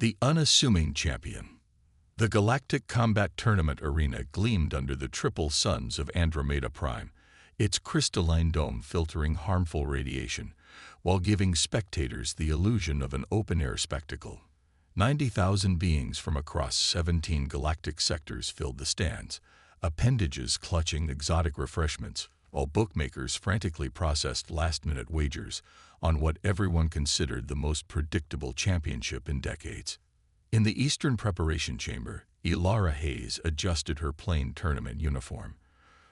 The unassuming champion. The galactic combat tournament arena gleamed under the triple suns of Andromeda Prime, its crystalline dome filtering harmful radiation, while giving spectators the illusion of an open-air spectacle. 90,000 beings from across 17 galactic sectors filled the stands, appendages clutching exotic refreshments, while bookmakers frantically processed last-minute wagers on what everyone considered the most predictable championship in decades. In the Eastern Preparation Chamber, Ilara Hayes adjusted her plain tournament uniform,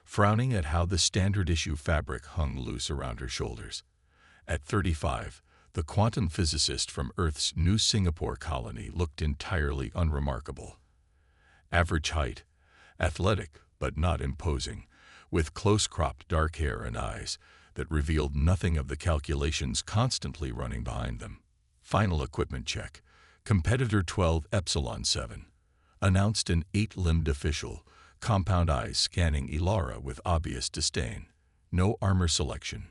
frowning at how the standard-issue fabric hung loose around her shoulders. At 35, the quantum physicist from Earth's New Singapore colony looked entirely unremarkable. Average height, athletic but not imposing, with close-cropped dark hair and eyes that revealed nothing of the calculations constantly running behind them. Final equipment check. Competitor 12 Epsilon 7, announced an 8-limbed official, compound eyes scanning Ilara with obvious disdain. No armor selection.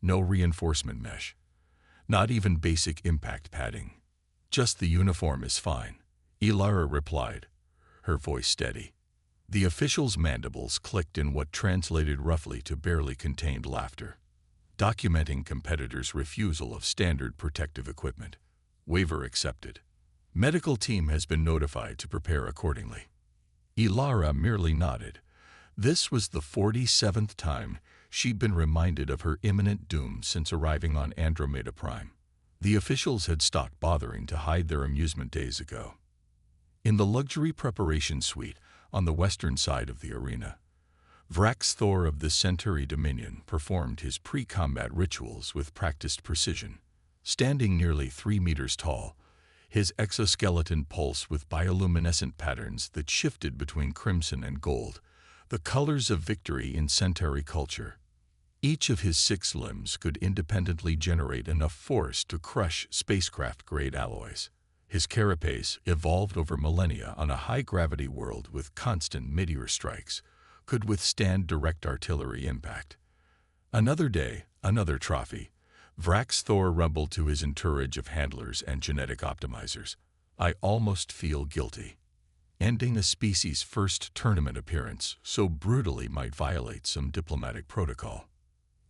No reinforcement mesh. Not even basic impact padding. Just the uniform is fine, Ilara replied, her voice steady. The official's mandibles clicked in what translated roughly to barely contained laughter, documenting competitors' refusal of standard protective equipment. Waiver accepted. Medical team has been notified to prepare accordingly. Ilara merely nodded. This was the 47th time she'd been reminded of her imminent doom since arriving on Andromeda Prime. The officials had stopped bothering to hide their amusement days ago. In the luxury preparation suite on the western side of the arena, Vrax Thor of the Centauri Dominion performed his pre-combat rituals with practiced precision. Standing nearly 3 meters tall, his exoskeleton pulsed with bioluminescent patterns that shifted between crimson and gold, the colors of victory in Centauri culture. Each of his 6 limbs could independently generate enough force to crush spacecraft-grade alloys. His carapace, evolved over millennia on a high-gravity world with constant meteor strikes, could withstand direct artillery impact. Another day, another trophy. Vrax Thor rumbled to his entourage of handlers and genetic optimizers. I almost feel guilty. Ending a species' first tournament appearance so brutally might violate some diplomatic protocol.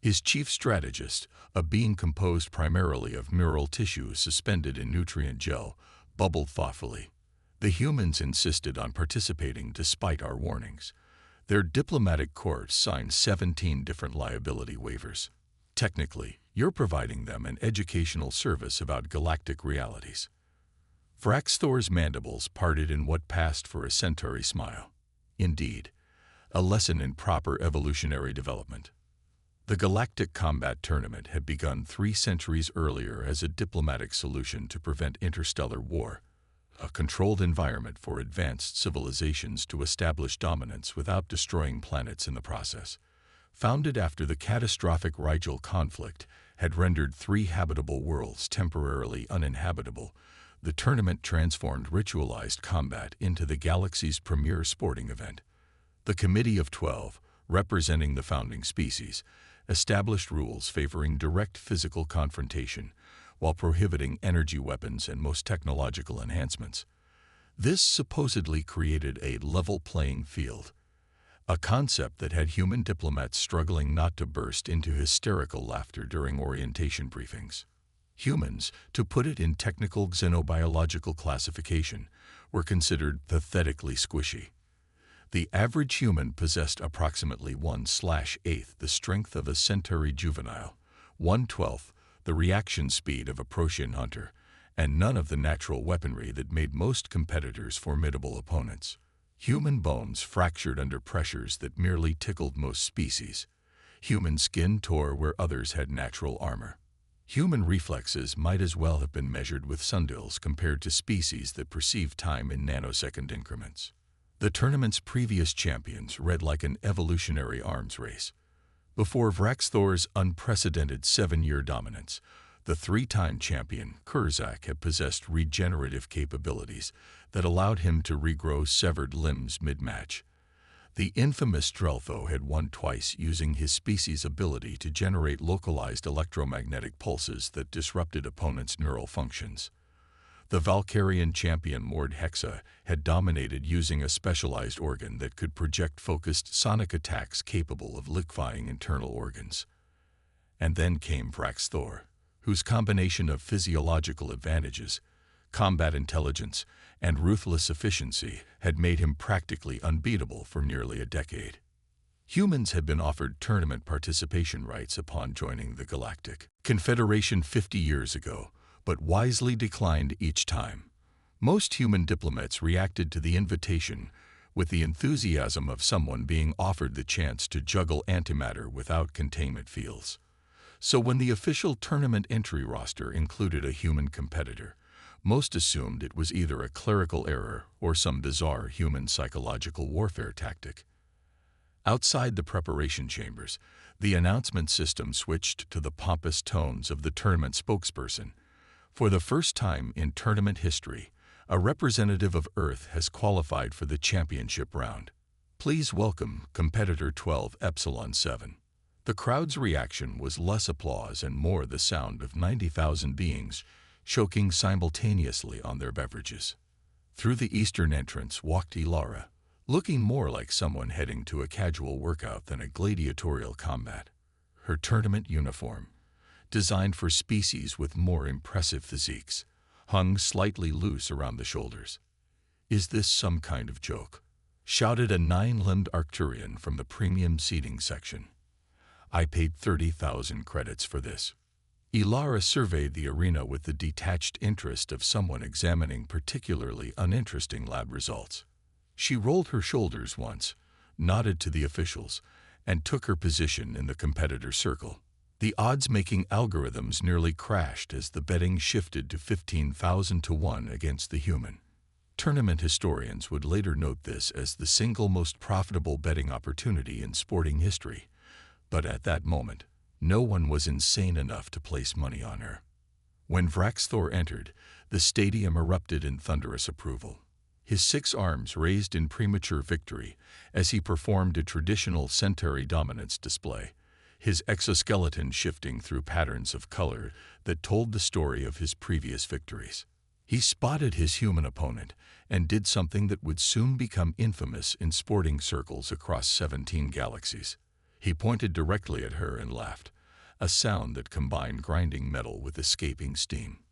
His chief strategist, a being composed primarily of neural tissue suspended in nutrient gel, bubbled thoughtfully. The humans insisted on participating despite our warnings. Their diplomatic corps signed 17 different liability waivers. Technically, you're providing them an educational service about galactic realities. Vrax Thor's mandibles parted in what passed for a Centauri smile. Indeed, a lesson in proper evolutionary development. The Galactic Combat Tournament had begun 3 centuries earlier as a diplomatic solution to prevent interstellar war, a controlled environment for advanced civilizations to establish dominance without destroying planets in the process. Founded after the catastrophic Rigel conflict had rendered 3 habitable worlds temporarily uninhabitable, the tournament transformed ritualized combat into the galaxy's premier sporting event. The Committee of 12, representing the founding species, established rules favoring direct physical confrontation while prohibiting energy weapons and most technological enhancements. This supposedly created a level playing field, a concept that had human diplomats struggling not to burst into hysterical laughter during orientation briefings. Humans, to put it in technical xenobiological classification, were considered pathetically squishy. The average human possessed approximately 1/8 the strength of a Centauri juvenile, 1/12 the reaction speed of a Protean hunter, and none of the natural weaponry that made most competitors formidable opponents. Human bones fractured under pressures that merely tickled most species. Human skin tore where others had natural armor. Human reflexes might as well have been measured with sundials compared to species that perceive time in nanosecond increments. The tournament's previous champions read like an evolutionary arms race. Before Vrax Thor's unprecedented 7-year dominance, the 3-time champion, Kurzak, had possessed regenerative capabilities that allowed him to regrow severed limbs mid-match. The infamous Streltho had won twice using his species' ability to generate localized electromagnetic pulses that disrupted opponents' neural functions. The Valkyrian champion Lord Hexa had dominated using a specialized organ that could project focused sonic attacks capable of liquefying internal organs. And then came Vrax Thor, whose combination of physiological advantages, combat intelligence, and ruthless efficiency had made him practically unbeatable for nearly a decade. Humans had been offered tournament participation rights upon joining the Galactic Confederation 50 years ago, but wisely declined each time. Most human diplomats reacted to the invitation with the enthusiasm of someone being offered the chance to juggle antimatter without containment fields. So when the official tournament entry roster included a human competitor, most assumed it was either a clerical error or some bizarre human psychological warfare tactic. Outside the preparation chambers, the announcement system switched to the pompous tones of the tournament spokesperson. For the first time in tournament history, a representative of Earth has qualified for the championship round. Please welcome competitor 12 Epsilon 7. The crowd's reaction was less applause and more the sound of 90,000 beings choking simultaneously on their beverages. Through the eastern entrance walked Ilara, looking more like someone heading to a casual workout than a gladiatorial combat. Her tournament uniform, designed for species with more impressive physiques, hung slightly loose around the shoulders. "Is this some kind of joke?" shouted a 9-limbed Arcturian from the premium seating section. "I paid 30,000 credits for this." Ilara surveyed the arena with the detached interest of someone examining particularly uninteresting lab results. She rolled her shoulders once, nodded to the officials, and took her position in the competitor circle. The odds-making algorithms nearly crashed as the betting shifted to 15,000 to 1 against the human. Tournament historians would later note this as the single most profitable betting opportunity in sporting history. But at that moment, no one was insane enough to place money on her. When Vrax Thor entered, the stadium erupted in thunderous approval. His 6 arms raised in premature victory as he performed a traditional Centauri dominance display, his exoskeleton shifting through patterns of color that told the story of his previous victories. He spotted his human opponent and did something that would soon become infamous in sporting circles across 17 galaxies. He pointed directly at her and laughed, a sound that combined grinding metal with escaping steam.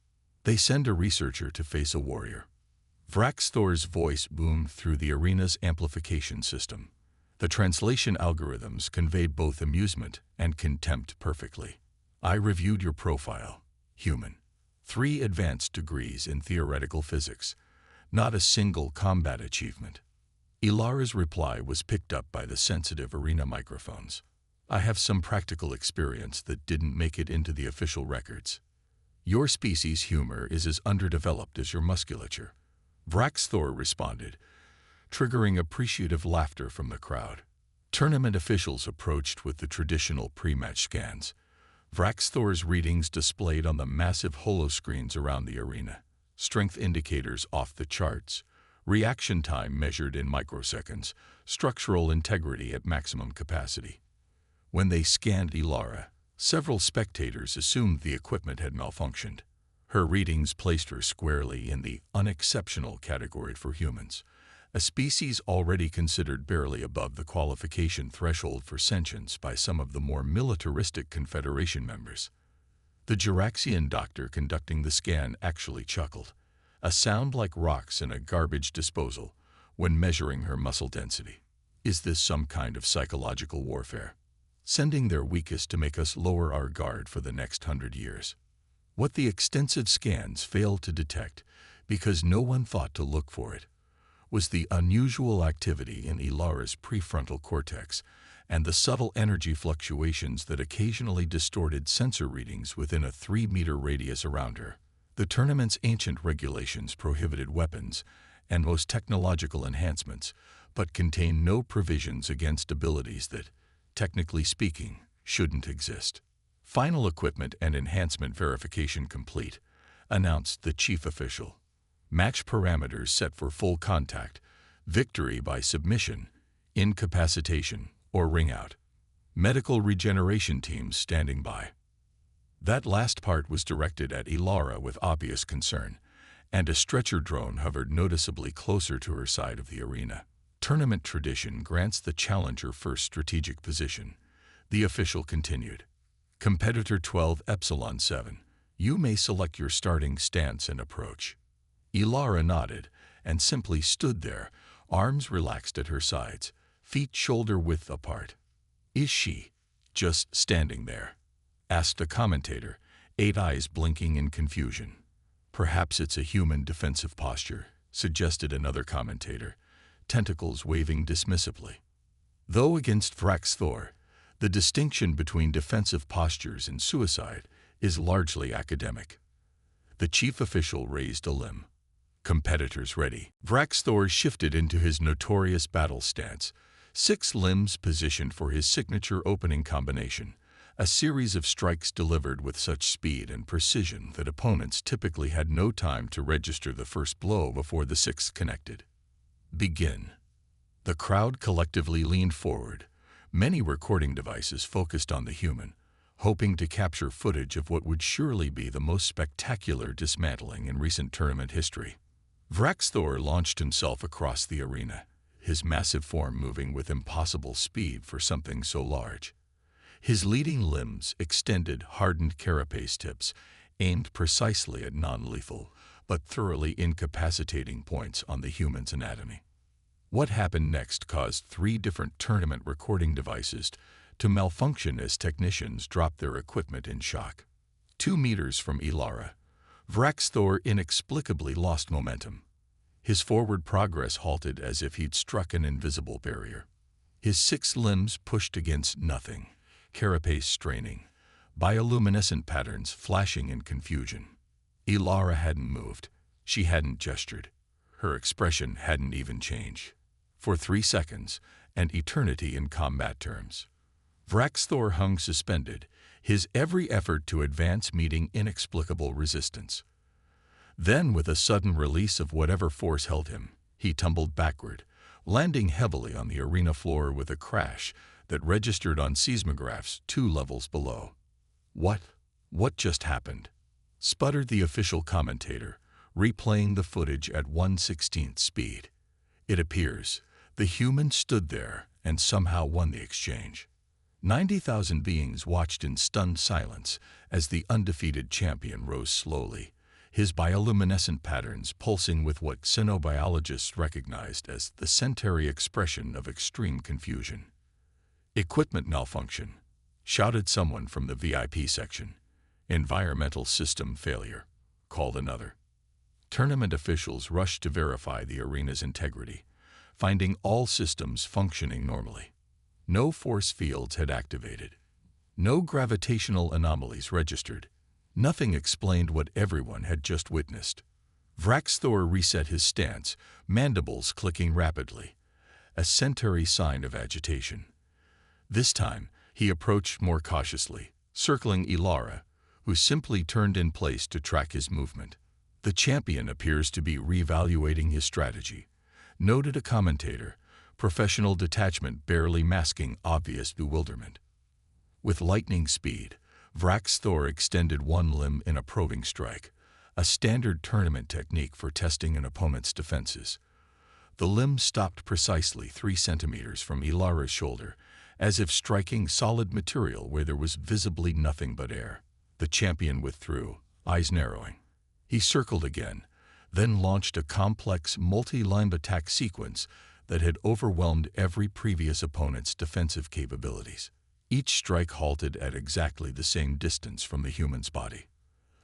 "They send a researcher to face a warrior." Vrax Thor's voice boomed through the arena's amplification system. The translation algorithms conveyed both amusement and contempt perfectly. "I reviewed your profile. Human. 3 advanced degrees in theoretical physics. Not a single combat achievement." Ilara's reply was picked up by the sensitive arena microphones. "I have some practical experience that didn't make it into the official records. Your species' humor is as underdeveloped as your musculature." Vrax Thor responded, triggering appreciative laughter from the crowd. Tournament officials approached with the traditional pre-match scans. Vrax Thor's readings displayed on the massive holoscreens around the arena, strength indicators off the charts, reaction time measured in microseconds, structural integrity at maximum capacity. When they scanned Ilara, several spectators assumed the equipment had malfunctioned. Her readings placed her squarely in the unexceptional category for humans, a species already considered barely above the qualification threshold for sentience by some of the more militaristic Confederation members. The Juraxian doctor conducting the scan actually chuckled, a sound like rocks in a garbage disposal, when measuring her muscle density. "Is this some kind of psychological warfare? Sending their weakest to make us lower our guard for the next 100 years?" What the extensive scans failed to detect, because no one thought to look for it, was the unusual activity in Ilara's prefrontal cortex and the subtle energy fluctuations that occasionally distorted sensor readings within a 3-meter radius around her. The tournament's ancient regulations prohibited weapons and most technological enhancements, but contained no provisions against abilities that, technically speaking, shouldn't exist. "Final equipment and enhancement verification complete," announced the chief official. "Match parameters set for full contact, victory by submission, incapacitation, or ring out. Medical regeneration teams standing by." That last part was directed at Ilara with obvious concern, and a stretcher drone hovered noticeably closer to her side of the arena. Tournament tradition grants the challenger first strategic position. The official continued. Competitor 12 Epsilon 7, you may select your starting stance and approach. Ilara nodded and simply stood there, arms relaxed at her sides, feet shoulder-width apart. Is she just standing there? Asked a commentator, 8 eyes blinking in confusion. Perhaps it's a human defensive posture, suggested another commentator, tentacles waving dismissively. Though against Vraxthor, the distinction between defensive postures and suicide is largely academic. The chief official raised a limb. Competitors ready. Vraxthor shifted into his notorious battle stance, 6 limbs positioned for his signature opening combination, a series of strikes delivered with such speed and precision that opponents typically had no time to register the first blow before the 6th connected. Begin. The crowd collectively leaned forward, many recording devices focused on the human, hoping to capture footage of what would surely be the most spectacular dismantling in recent tournament history. Vraxthor launched himself across the arena, his massive form moving with impossible speed for something so large. His leading limbs extended, hardened carapace tips, aimed precisely at non-lethal, but thoroughly incapacitating points on the human's anatomy. What happened next caused 3 different tournament recording devices to malfunction as technicians dropped their equipment in shock. 2 meters from Ilara, Vraxthor inexplicably lost momentum. His forward progress halted as if he'd struck an invisible barrier. His 6 limbs pushed against nothing, carapace straining, bioluminescent patterns flashing in confusion. Ilara hadn't moved. She hadn't gestured. Her expression hadn't even changed. For 3 seconds, an eternity in combat terms, Vraxthor hung suspended, his every effort to advance meeting inexplicable resistance. Then, with a sudden release of whatever force held him, he tumbled backward, landing heavily on the arena floor with a crash that registered on seismographs 2 levels below. What just happened? Sputtered the official commentator, replaying the footage at 1/16th speed. It appears the human stood there and somehow won the exchange. 90,000 beings watched in stunned silence as the undefeated champion rose slowly, his bioluminescent patterns pulsing with what xenobiologists recognized as the Centauri expression of extreme confusion. Equipment malfunction, shouted someone from the VIP section. Environmental system failure, called another. Tournament officials rushed to verify the arena's integrity, finding all systems functioning normally. No force fields had activated. No gravitational anomalies registered. Nothing explained what everyone had just witnessed. Vraxthor reset his stance, mandibles clicking rapidly, a Centauri sign of agitation. This time, he approached more cautiously, circling Ilara, who simply turned in place to track his movement. The champion appears to be reevaluating his strategy, noted a commentator, professional detachment barely masking obvious bewilderment. With lightning speed, Vraxthor extended 1 limb in a probing strike, a standard tournament technique for testing an opponent's defenses. The limb stopped precisely 3 centimeters from Ilara's shoulder, as if striking solid material where there was visibly nothing but air. The champion withdrew, eyes narrowing. He circled again, then launched a complex multi-line attack sequence that had overwhelmed every previous opponent's defensive capabilities. Each strike halted at exactly the same distance from the human's body.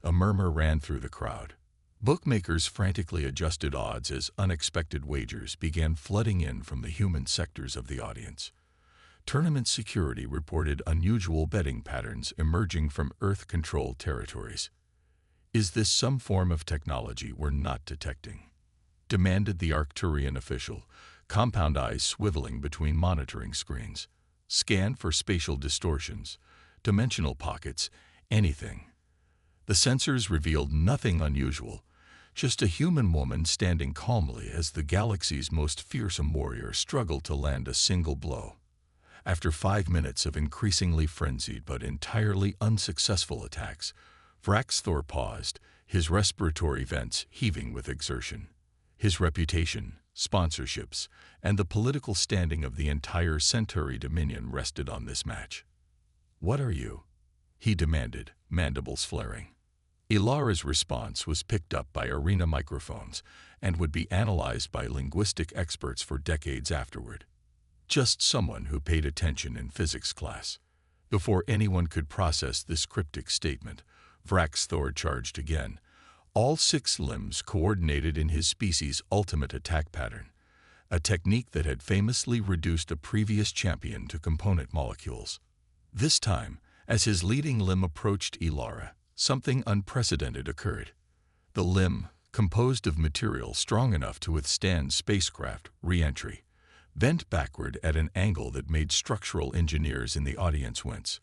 A murmur ran through the crowd. Bookmakers frantically adjusted odds as unexpected wagers began flooding in from the human sectors of the audience. Tournament security reported unusual betting patterns emerging from Earth-controlled territories. Is this some form of technology we're not detecting? Demanded the Arcturian official, compound eyes swiveling between monitoring screens. Scanned for spatial distortions, dimensional pockets, anything. The sensors revealed nothing unusual, just a human woman standing calmly as the galaxy's most fearsome warrior struggled to land a single blow. After 5 minutes of increasingly frenzied but entirely unsuccessful attacks, Vraxthor paused, his respiratory vents heaving with exertion. His reputation, sponsorships, and the political standing of the entire Centauri Dominion rested on this match. "What are you?" he demanded, mandibles flaring. Ilara's response was picked up by arena microphones and would be analyzed by linguistic experts for decades afterward. Just someone who paid attention in physics class. Before anyone could process this cryptic statement, Vraxthor charged again, all 6 limbs coordinated in his species' ultimate attack pattern, a technique that had famously reduced a previous champion to component molecules. This time, as his leading limb approached Ilara, something unprecedented occurred. The limb, composed of material strong enough to withstand spacecraft re-entry, bent backward at an angle that made structural engineers in the audience wince.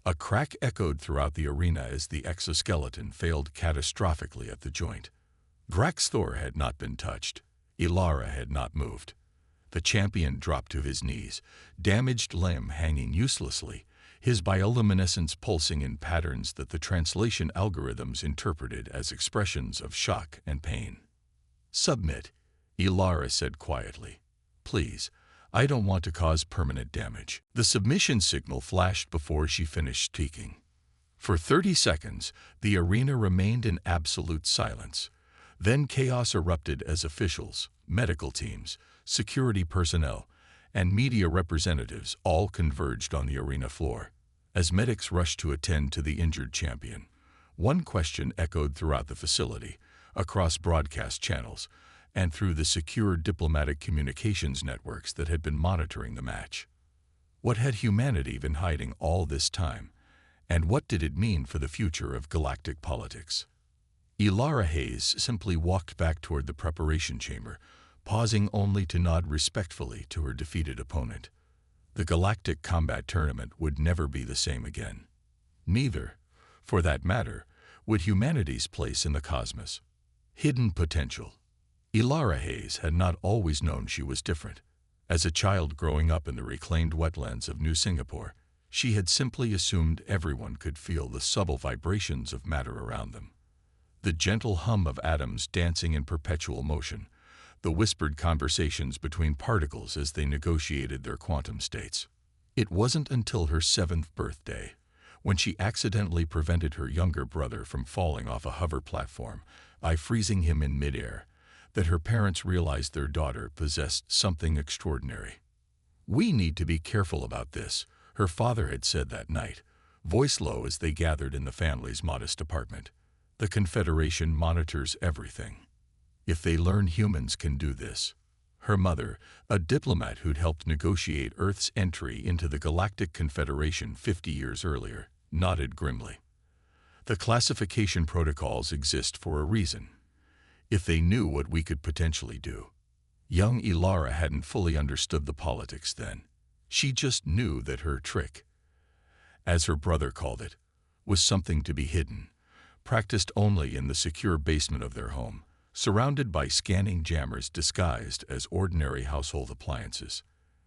A crack echoed throughout the arena as the exoskeleton failed catastrophically at the joint. Vraxthor had not been touched. Ilara had not moved. The champion dropped to his knees, damaged limb hanging uselessly, his bioluminescence pulsing in patterns that the translation algorithms interpreted as expressions of shock and pain. "Submit," Ilara said quietly. "Please, I don't want to cause permanent damage." The submission signal flashed before she finished speaking. For 30 seconds, the arena remained in absolute silence. Then chaos erupted as officials, medical teams, security personnel, and media representatives all converged on the arena floor. As medics rushed to attend to the injured champion, one question echoed throughout the facility, across broadcast channels, and through the secure diplomatic communications networks that had been monitoring the match. What had humanity been hiding all this time, and what did it mean for the future of galactic politics? Ilara Hayes simply walked back toward the preparation chamber, pausing only to nod respectfully to her defeated opponent. The galactic combat tournament would never be the same again. Neither, for that matter, would humanity's place in the cosmos. Hidden potential. Ilara Hayes had not always known she was different. As a child growing up in the reclaimed wetlands of New Singapore, she had simply assumed everyone could feel the subtle vibrations of matter around them. The gentle hum of atoms dancing in perpetual motion, the whispered conversations between particles as they negotiated their quantum states. It wasn't until her 7th birthday, when she accidentally prevented her younger brother from falling off a hover platform by freezing him in midair, that her parents realized their daughter possessed something extraordinary. "We need to be careful about this," her father had said that night, voice low as they gathered in the family's modest apartment. "The Confederation monitors everything. If they learn humans can do this." Her mother, a diplomat who'd helped negotiate Earth's entry into the Galactic Confederation 50 years earlier, nodded grimly. "The classification protocols exist for a reason. If they knew what we could potentially do." Young Ilara hadn't fully understood the politics then. She just knew that her trick, as her brother called it, was something to be hidden, practiced only in the secure basement of their home, surrounded by scanning jammers disguised as ordinary household appliances.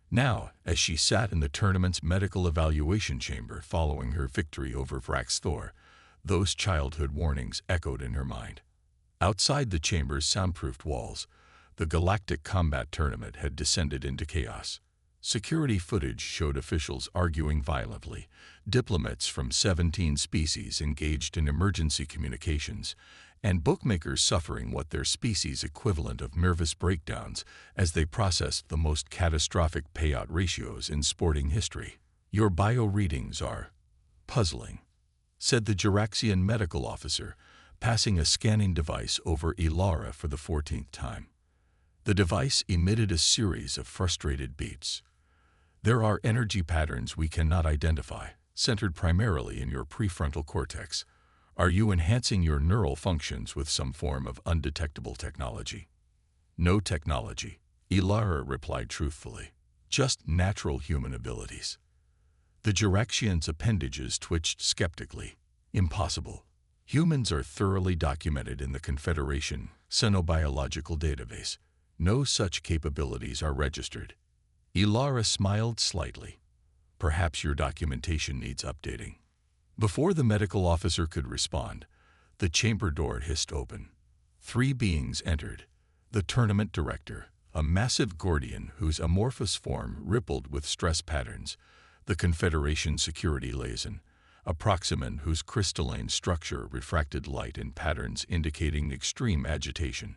Now, as she sat in the tournament's medical evaluation chamber following her victory over Vraxthor, those childhood warnings echoed in her mind. Outside the chamber's soundproofed walls, the galactic combat tournament had descended into chaos. Security footage showed officials arguing violently, diplomats from 17 species engaged in emergency communications, and bookmakers suffering what their species' equivalent of nervous breakdowns as they processed the most catastrophic payout ratios in sporting history. "Your bio readings are puzzling," said the Juraxian medical officer, passing a scanning device over Ilara for the 14th time. The device emitted a series of frustrated beats. "There are energy patterns we cannot identify, centered primarily in your prefrontal cortex. Are you enhancing your neural functions with some form of undetectable technology?" "No technology," Ilara replied truthfully. "Just natural human abilities." The Juraxian's appendages twitched skeptically. "Impossible. Humans are thoroughly documented in the Confederation Xenobiological Database. No such capabilities are registered." Ilara smiled slightly. "Perhaps your documentation needs updating." Before the medical officer could respond, The chamber door hissed open. 3 beings entered. The tournament director, a massive Gordian whose amorphous form rippled with stress patterns, the Confederation security liaison, a Proximan whose crystalline structure refracted light in patterns indicating extreme agitation,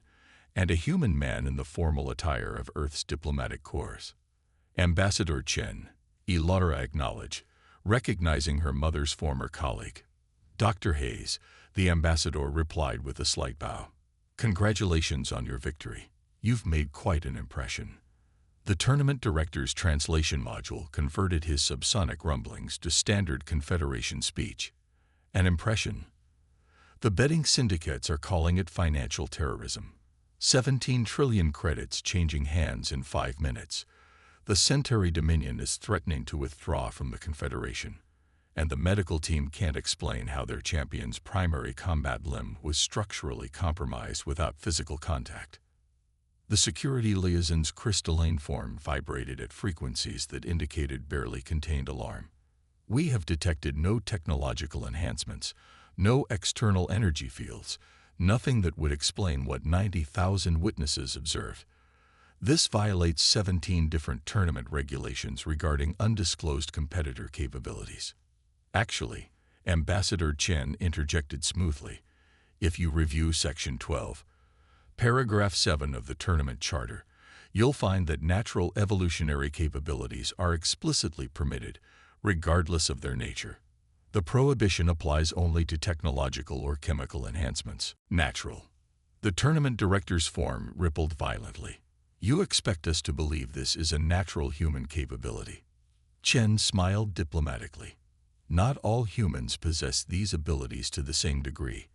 and a human man in the formal attire of Earth's diplomatic corps. Ambassador Chen, Ilara acknowledged, recognizing her mother's former colleague. Dr. Hayes, the ambassador replied with a slight bow. Congratulations on your victory. You've made quite an impression. The tournament director's translation module converted his subsonic rumblings to standard Confederation speech. An impression. The betting syndicates are calling it financial terrorism. 17 trillion credits changing hands in 5 minutes. The Centauri Dominion is threatening to withdraw from the Confederation, and the medical team can't explain how their champion's primary combat limb was structurally compromised without physical contact. The security liaison's crystalline form vibrated at frequencies that indicated barely contained alarm. We have detected no technological enhancements, no external energy fields, nothing that would explain what 90,000 witnesses observed. This violates 17 different tournament regulations regarding undisclosed competitor capabilities. Actually, Ambassador Chen interjected smoothly, if you review Section 12, Paragraph 7 of the Tournament Charter, you'll find that natural evolutionary capabilities are explicitly permitted, regardless of their nature. The prohibition applies only to technological or chemical enhancements. Natural. The tournament director's form rippled violently. You expect us to believe this is a natural human capability. Chen smiled diplomatically. Not all humans possess these abilities to the same degree,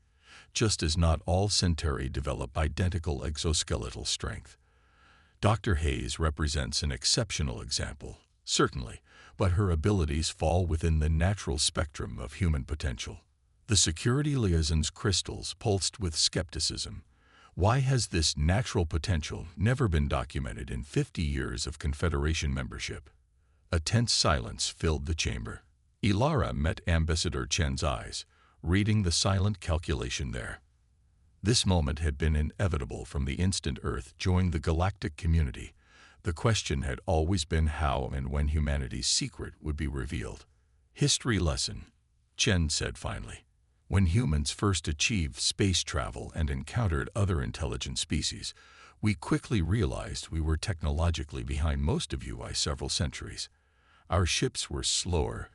just as not all Centauri develop identical exoskeletal strength. Dr. Hayes represents an exceptional example, certainly, but her abilities fall within the natural spectrum of human potential. The security liaison's crystals pulsed with skepticism. Why has this natural potential never been documented in 50 years of Confederation membership? A tense silence filled the chamber. Ilara met Ambassador Chen's eyes, reading the silent calculation there. This moment had been inevitable from the instant Earth joined the galactic community. The question had always been how and when humanity's secret would be revealed. History lesson, Chen said finally. When humans first achieved space travel and encountered other intelligent species, we quickly realized we were technologically behind most of you by several centuries. Our ships were slower,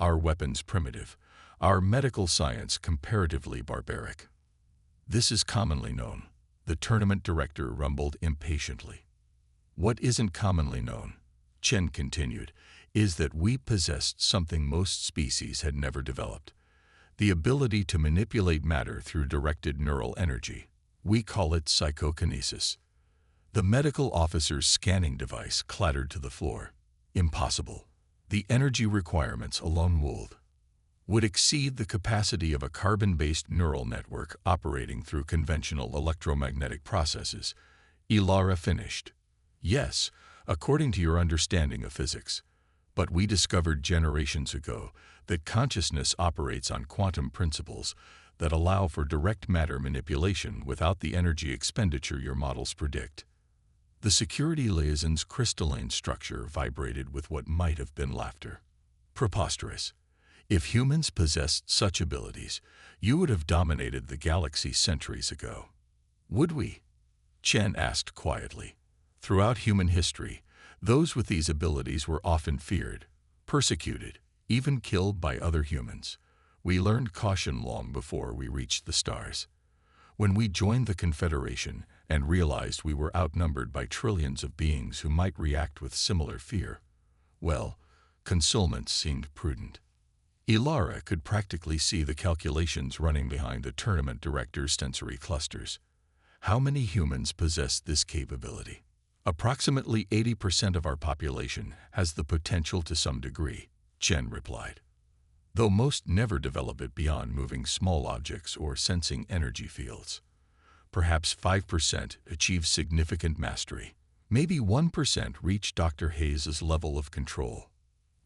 our weapons primitive, our medical science comparatively barbaric. This is commonly known, the tournament director rumbled impatiently. What isn't commonly known, Chen continued, is that we possessed something most species had never developed. The ability to manipulate matter through directed neural energy. We call it psychokinesis. The medical officer's scanning device clattered to the floor. Impossible. The energy requirements alone would exceed the capacity of a carbon-based neural network operating through conventional electromagnetic processes. Ilara finished. Yes, according to your understanding of physics. But we discovered generations ago that consciousness operates on quantum principles that allow for direct matter manipulation without the energy expenditure your models predict. The security liaison's crystalline structure vibrated with what might have been laughter. Preposterous. If humans possessed such abilities, you would have dominated the galaxy centuries ago. Would we? Chen asked quietly. Throughout human history, those with these abilities were often feared, persecuted, even killed by other humans. We learned caution long before we reached the stars. When we joined the Confederation and realized we were outnumbered by trillions of beings who might react with similar fear, well, concealment seemed prudent. Ilara could practically see the calculations running behind the tournament director's sensory clusters. How many humans possess this capability? Approximately 80% of our population has the potential to some degree, Chen replied. Though most never develop it beyond moving small objects or sensing energy fields. Perhaps 5% achieve significant mastery. Maybe 1% reach Dr. Hayes' level of control.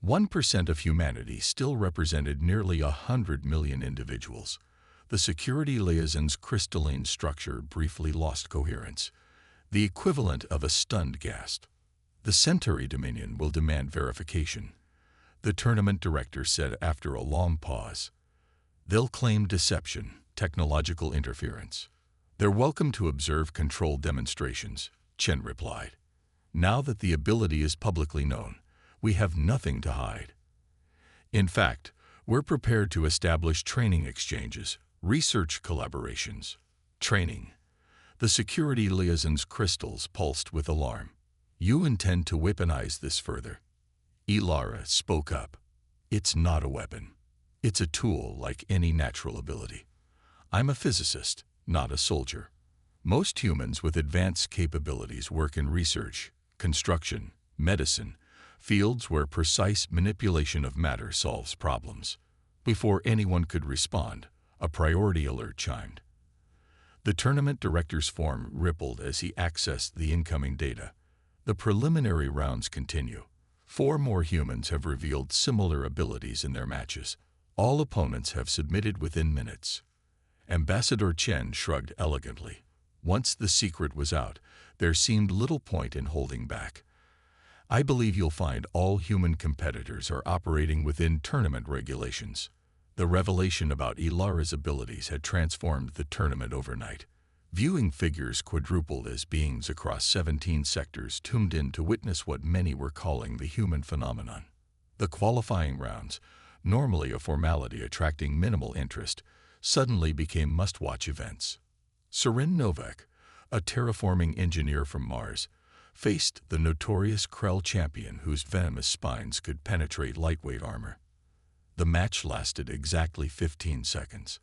1% of humanity still represented nearly 100 million individuals. The security liaison's crystalline structure briefly lost coherence, the equivalent of a stunned gasp. The Centauri Dominion will demand verification, the tournament director said after a long pause. They'll claim deception, technological interference. They're welcome to observe controlled demonstrations, Chen replied. Now that the ability is publicly known, we have nothing to hide. In fact, we're prepared to establish training exchanges, research collaborations. Training. The security liaison's crystals pulsed with alarm. You intend to weaponize this further? Ilara spoke up. It's not a weapon. It's a tool like any natural ability. I'm a physicist, not a soldier. Most humans with advanced capabilities work in research, construction, medicine, fields where precise manipulation of matter solves problems. Before anyone could respond, a priority alert chimed. The tournament director's form rippled as he accessed the incoming data. The preliminary rounds continue. 4 more humans have revealed similar abilities in their matches. All opponents have submitted within minutes. Ambassador Chen shrugged elegantly. Once the secret was out, there seemed little point in holding back. I believe you'll find all human competitors are operating within tournament regulations. The revelation about Ilara's abilities had transformed the tournament overnight. Viewing figures quadrupled as beings across 17 sectors tuned in to witness what many were calling the human phenomenon. The qualifying rounds, normally a formality attracting minimal interest, suddenly became must-watch events. Seren Novak, a terraforming engineer from Mars, faced the notorious Krell champion whose venomous spines could penetrate lightweight armor. The match lasted exactly 15 seconds.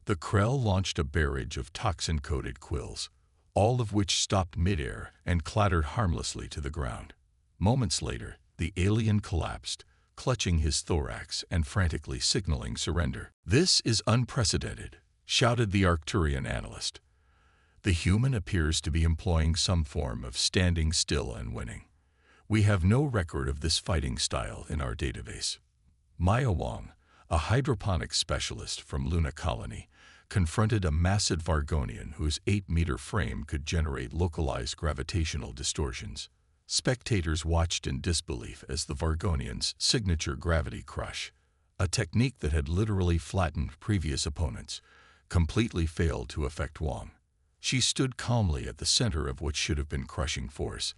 The Krell launched a barrage of toxin-coated quills, all of which stopped midair and clattered harmlessly to the ground. Moments later, the alien collapsed, clutching his thorax and frantically signaling surrender. "This is unprecedented," shouted the Arcturian analyst. "The human appears to be employing some form of standing still and winning. We have no record of this fighting style in our database." Maya Wang, a hydroponics specialist from Luna Colony, confronted a massive Vargonian whose 8-meter frame could generate localized gravitational distortions. Spectators watched in disbelief as the Vargonian's signature gravity crush, a technique that had literally flattened previous opponents, completely failed to affect Wang. She stood calmly at the center of what should have been crushing force,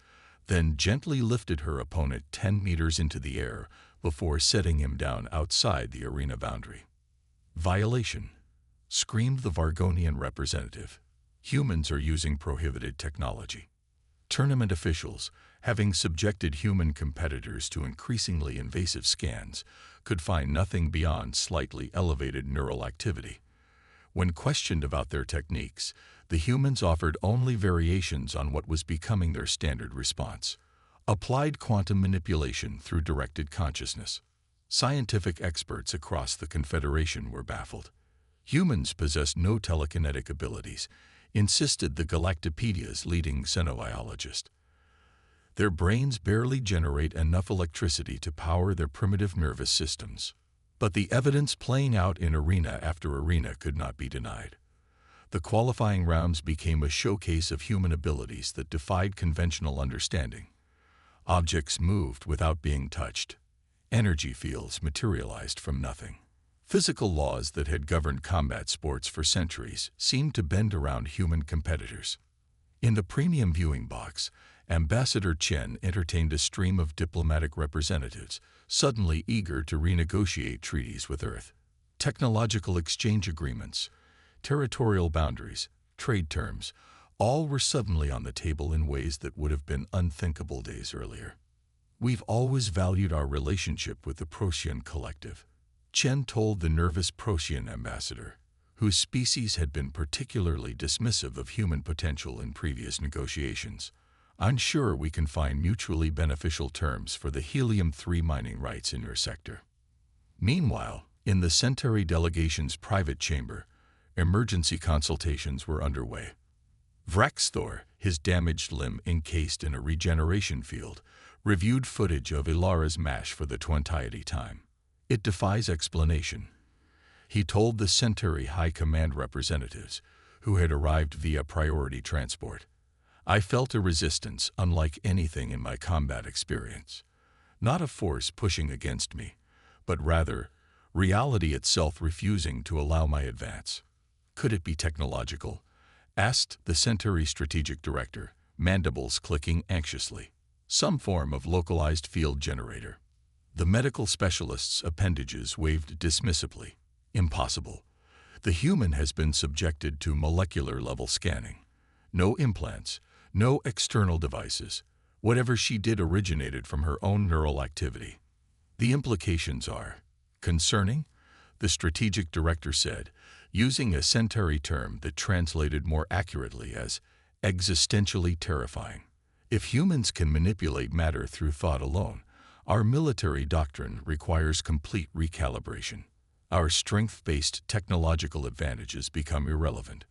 then gently lifted her opponent 10 meters into the air before setting him down outside the arena boundary. "Violation," screamed the Vargonian representative. "Humans are using prohibited technology." Tournament officials, having subjected human competitors to increasingly invasive scans, could find nothing beyond slightly elevated neural activity. When questioned about their techniques, the humans offered only variations on what was becoming their standard response: applied quantum manipulation through directed consciousness. Scientific experts across the Confederation were baffled. Humans possessed no telekinetic abilities, insisted the Galactopedia's leading xenobiologist. Their brains barely generate enough electricity to power their primitive nervous systems. But the evidence playing out in arena after arena could not be denied. The qualifying rounds became a showcase of human abilities that defied conventional understanding. Objects moved without being touched. Energy fields materialized from nothing. Physical laws that had governed combat sports for centuries seemed to bend around human competitors. In the premium viewing box, Ambassador Chen entertained a stream of diplomatic representatives, suddenly eager to renegotiate treaties with Earth. Technological exchange agreements, territorial boundaries, trade terms, all were suddenly on the table in ways that would have been unthinkable days earlier. "We've always valued our relationship with the Procyon Collective," Chen told the nervous Procyon ambassador, whose species had been particularly dismissive of human potential in previous negotiations. "I'm sure we can find mutually beneficial terms for the helium-3 mining rights in your sector." Meanwhile, in the Centauri delegation's private chamber, emergency consultations were underway. Vraxthor, his damaged limb encased in a regeneration field, reviewed footage of Ilara's mash for the 20th time. "It defies explanation. he told the Centauri High Command representatives, who had arrived via priority transport. I felt a resistance unlike anything in my combat experience. Not a force pushing against me, but rather reality itself refusing to allow my advance. Could it be technological? Asked the Centauri strategic director, mandibles clicking anxiously. Some form of localized field generator. The medical specialist's appendages waved dismissively. Impossible. The human has been subjected to molecular-level scanning. No implants, no external devices. Whatever she did originated from her own neural activity. The implications are concerning, the strategic director said, using a Centauri term that translated more accurately as existentially terrifying. If humans can manipulate matter through thought alone, our military doctrine requires complete recalibration. Our strength-based technological advantages become irrelevant.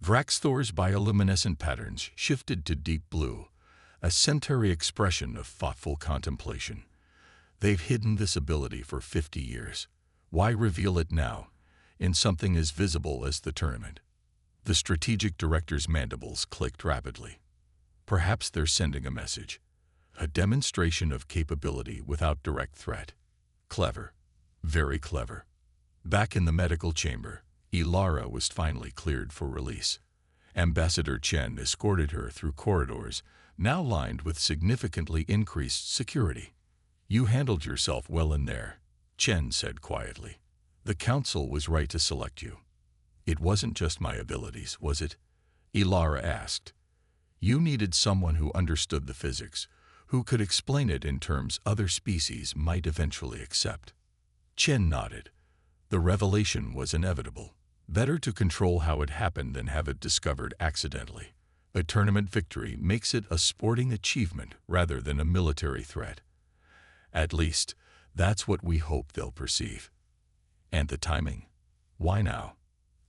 Vraxthor's bioluminescent patterns shifted to deep blue, a Centauri expression of thoughtful contemplation. They've hidden this ability for 50 years. Why reveal it now, in something as visible as the tournament? The strategic director's mandibles clicked rapidly. Perhaps they're sending a message. A demonstration of capability without direct threat. Clever. Very clever. Back in the medical chamber, Ilara was finally cleared for release. Ambassador Chen escorted her through corridors, now lined with significantly increased security. You handled yourself well in there, Chen said quietly. The council was right to select you. It wasn't just my abilities, was it? Ilara asked. You needed someone who understood the physics, who could explain it in terms other species might eventually accept. Chen nodded. The revelation was inevitable. Better to control how it happened than have it discovered accidentally. A tournament victory makes it a sporting achievement rather than a military threat. At least, that's what we hope they'll perceive. And the timing? Why now?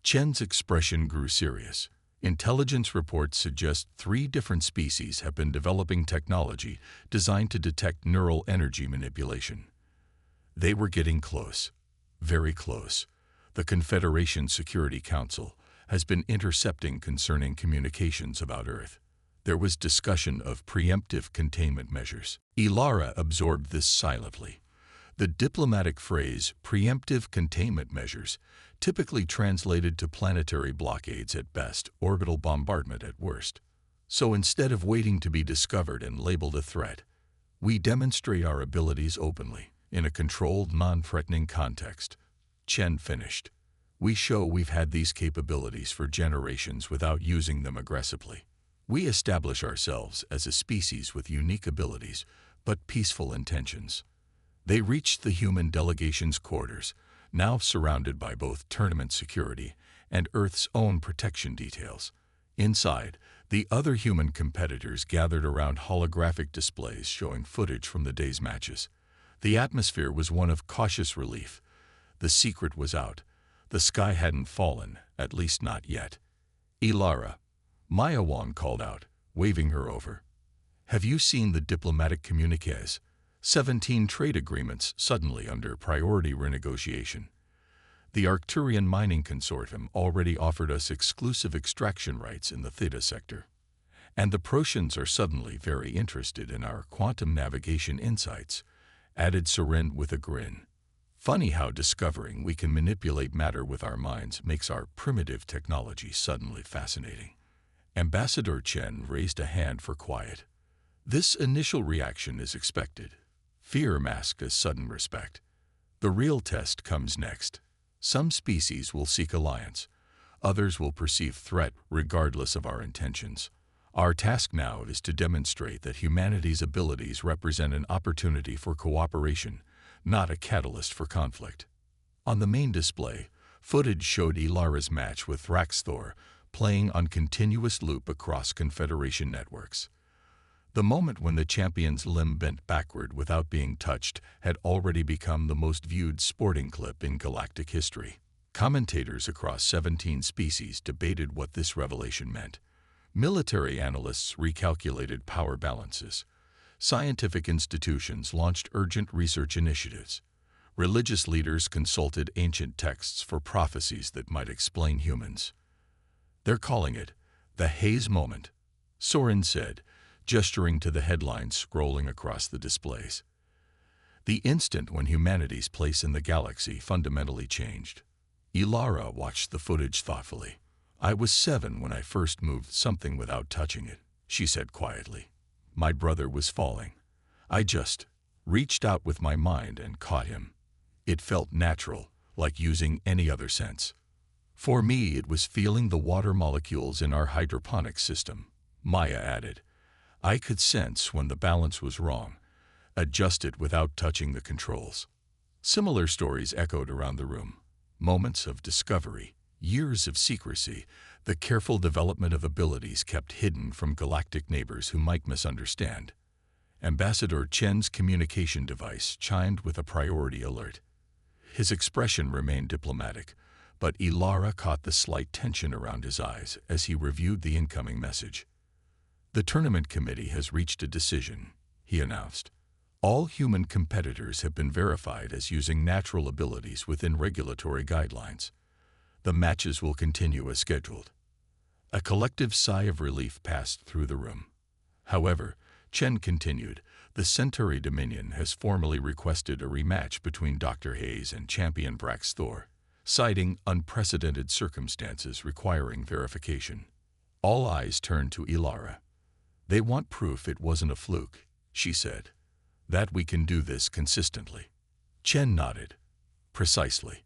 Chen's expression grew serious. Intelligence reports suggest 3 different species have been developing technology designed to detect neural energy manipulation. They were getting close. Very close. The Confederation Security Council has been intercepting concerning communications about Earth. There was discussion of preemptive containment measures. Ilara absorbed this silently. The diplomatic phrase, preemptive containment measures, typically translated to planetary blockades at best, orbital bombardment at worst. So instead of waiting to be discovered and labeled a threat, we demonstrate our abilities openly, in a controlled, non-threatening context. Chen finished. We show we've had these capabilities for generations without using them aggressively. We establish ourselves as a species with unique abilities, but peaceful intentions. They reached the human delegation's quarters, now surrounded by both tournament security and Earth's own protection details. Inside, the other human competitors gathered around holographic displays showing footage from the day's matches. The atmosphere was one of cautious relief. The secret was out. The sky hadn't fallen, at least not yet. Ilara, Maya Wong called out, waving her over. Have you seen the diplomatic communiques? 17 trade agreements suddenly under priority renegotiation. The Arcturian Mining Consortium already offered us exclusive extraction rights in the Theta sector. And the Proteans are suddenly very interested in our quantum navigation insights, added Seren with a grin. Funny how discovering we can manipulate matter with our minds makes our primitive technology suddenly fascinating. Ambassador Chen raised a hand for quiet. This initial reaction is expected. Fear masked as sudden respect. The real test comes next. Some species will seek alliance. Others will perceive threat regardless of our intentions. Our task now is to demonstrate that humanity's abilities represent an opportunity for cooperation, not a catalyst for conflict. On the main display, footage showed Ilara's match with Vraxthor playing on continuous loop across Confederation networks. The moment when the champion's limb bent backward without being touched had already become the most viewed sporting clip in galactic history. Commentators across 17 species debated what this revelation meant. Military analysts recalculated power balances. Scientific institutions launched urgent research initiatives. Religious leaders consulted ancient texts for prophecies that might explain humans. They're calling it the Haze Moment, Soren said, gesturing to the headlines scrolling across the displays. The instant when humanity's place in the galaxy fundamentally changed. Ilara watched the footage thoughtfully. "I was 7 when I first moved something without touching it," she said quietly. "My brother was falling. I just reached out with my mind and caught him. It felt natural, like using any other sense. For me, it was feeling the water molecules in our hydroponics system," Maya added. "I could sense when the balance was wrong, adjust it without touching the controls." Similar stories echoed around the room. Moments of discovery, years of secrecy, the careful development of abilities kept hidden from galactic neighbors who might misunderstand. Ambassador Chen's communication device chimed with a priority alert. His expression remained diplomatic, but Ilara caught the slight tension around his eyes as he reviewed the incoming message. "The tournament committee has reached a decision," he announced. "All human competitors have been verified as using natural abilities within regulatory guidelines. The matches will continue as scheduled." A collective sigh of relief passed through the room. However, Chen continued, "The Centauri Dominion has formally requested a rematch between Dr. Hayes and champion Brax Thor, citing unprecedented circumstances requiring verification." All eyes turned to Ilara. "They want proof it wasn't a fluke," she said. "That we can do this consistently." Chen nodded. "Precisely.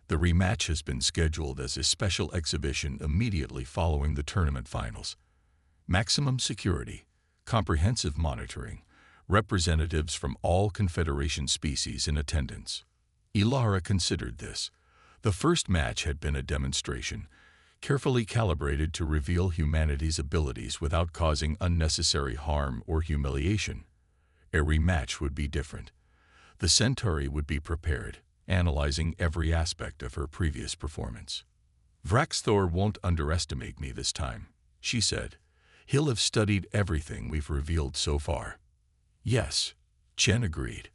The rematch has been scheduled as a special exhibition immediately following the tournament finals. Maximum security, comprehensive monitoring, representatives from all Confederation species in attendance." Ilara considered this. The first match had been a demonstration, carefully calibrated to reveal humanity's abilities without causing unnecessary harm or humiliation. A rematch would be different. The Centauri would be prepared, analyzing every aspect of her previous performance. "Brax Thor won't underestimate me this time," she said. "He'll have studied everything we've revealed so far." "Yes," Chen agreed.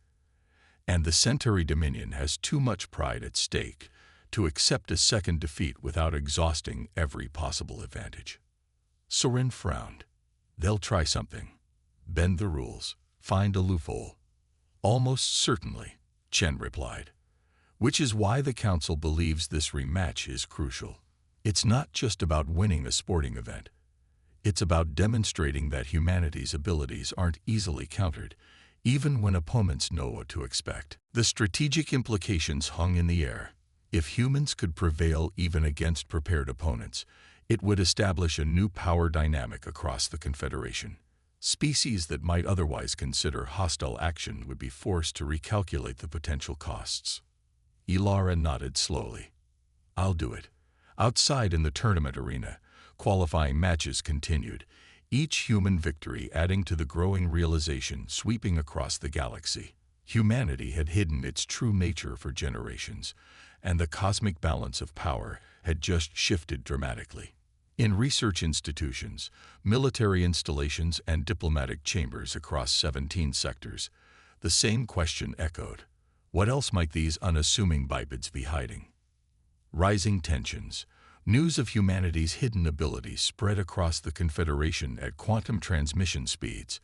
"And the Centauri Dominion has too much pride at stake to accept a second defeat without exhausting every possible advantage." Soren frowned. "They'll try something. Bend the rules. Find a loophole." "Almost certainly," Chen replied. "Which is why the Council believes this rematch is crucial. It's not just about winning a sporting event. It's about demonstrating that humanity's abilities aren't easily countered, even when opponents know what to expect." The strategic implications hung in the air. If humans could prevail even against prepared opponents, it would establish a new power dynamic across the Confederation. Species that might otherwise consider hostile action would be forced to recalculate the potential costs. Ilara nodded slowly. "I'll do it." Outside in the tournament arena, qualifying matches continued, each human victory adding to the growing realization sweeping across the galaxy. Humanity had hidden its true nature for generations, and the cosmic balance of power had just shifted dramatically. In research institutions, military installations, and diplomatic chambers across 17 sectors, the same question echoed. What else might these unassuming bipeds be hiding? Rising tensions. News of humanity's hidden abilities spread across the Confederation at quantum transmission speeds.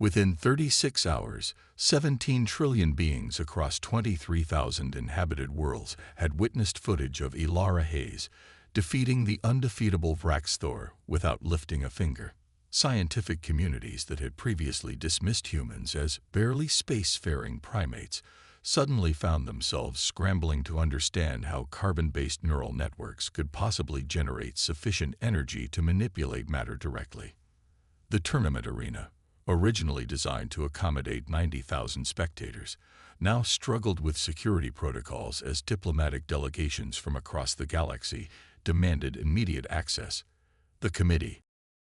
Within 36 hours, 17 trillion beings across 23,000 inhabited worlds had witnessed footage of Ilara Hayes defeating the undefeatable Brax Thor without lifting a finger. Scientific communities that had previously dismissed humans as barely spacefaring primates suddenly found themselves scrambling to understand how carbon-based neural networks could possibly generate sufficient energy to manipulate matter directly. The tournament arena, originally designed to accommodate 90,000 spectators, now struggled with security protocols as diplomatic delegations from across the galaxy demanded immediate access. The committee,